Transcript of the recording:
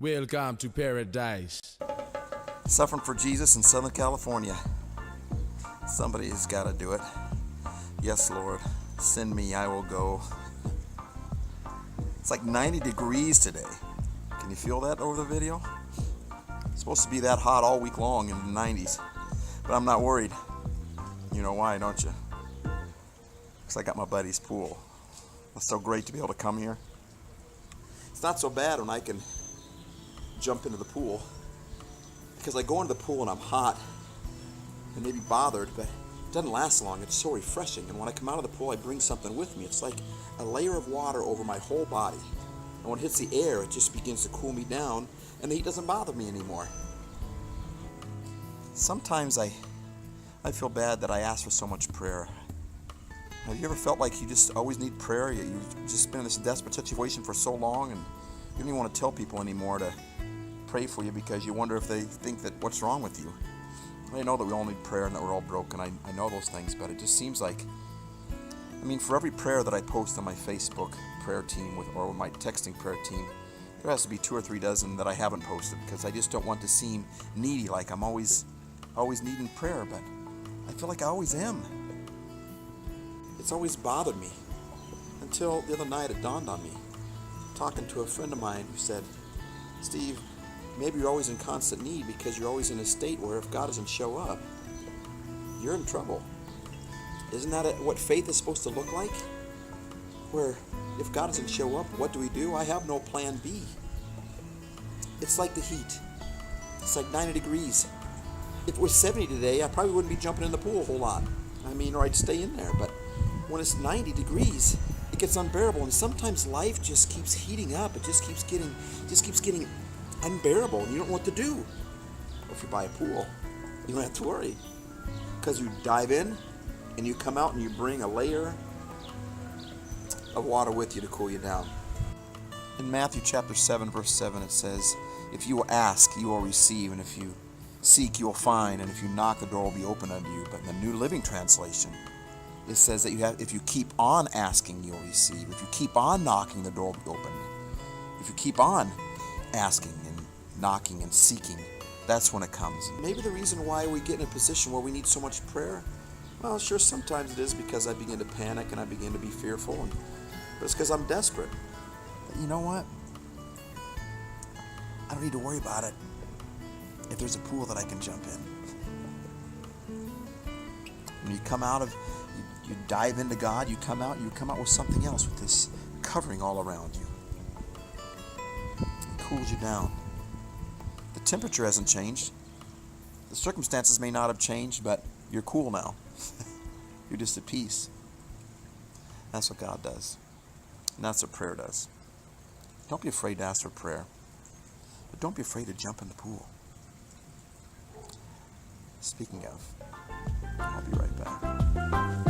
Welcome to paradise. Suffering for Jesus in Southern California. Somebody's got to do it. Yes, Lord, send me, I will go. It's like 90 degrees today. Can you feel that over the video? It's supposed to be that hot all week long in the 90s. But I'm not worried. You know why, don't you? Because I got my buddy's pool. It's so great to be able to come here. It's not so bad when I can jump into the pool, because I go into the pool and I'm hot and maybe bothered, but it doesn't last long. It's so refreshing, and when I come out of the pool I bring something with me. It's like a layer of water over my whole body, and when it hits the air it just begins to cool me down and the heat doesn't bother me anymore. Sometimes I feel bad that I ask for so much prayer. Have you ever felt like you just always need prayer? You've just been in this desperate situation for so long and you don't even want to tell people anymore to pray for you because you wonder if they think that what's wrong with you. I know that we all need prayer and that we're all broken. I know those things, but it just seems like, for every prayer that I post on my Facebook prayer team or with my texting prayer team, there has to be 2 or 3 dozen that I haven't posted because I just don't want to seem needy, like I'm always needing prayer, but I feel like I always am. It's always bothered me until the other night it dawned on me, talking to a friend of mine who said, Steve, maybe you're always in constant need because you're always in a state where if God doesn't show up, you're in trouble. Isn't that what faith is supposed to look like? Where if God doesn't show up, what do? I have no plan B. It's like the heat. It's like 90 degrees. If it was 70 today, I probably wouldn't be jumping in the pool a whole lot. Or I'd stay in there. But when it's 90 degrees, it gets unbearable. And sometimes life just keeps heating up. It just keeps getting unbearable, and you don't know what to do. Well, if you buy a pool, you don't have to worry, because you dive in and you come out and you bring a layer of water with you to cool you down. In Matthew chapter 7 verse 7 it says, if you will ask, you will receive, and if you seek, you will find, and if you knock, the door will be open unto you. But in the New Living Translation it says that if you keep on asking, you'll receive. If you keep on knocking, the door will be open. If you keep on asking and knocking and seeking, that's when it comes. Maybe the reason why we get in a position where we need so much prayer, well, sure, sometimes it is because I begin to panic and I begin to be fearful, but it's because I'm desperate. But you know what? I don't need to worry about it if there's a pool that I can jump in. When you come out of, you dive into God, you come out with something else, with this covering all around you. Cools you down. The temperature hasn't changed. The circumstances may not have changed, but you're cool now. You're just at peace. That's what God does. And that's what prayer does. Don't be afraid to ask for prayer. But don't be afraid to jump in the pool. Speaking of, I'll be right back.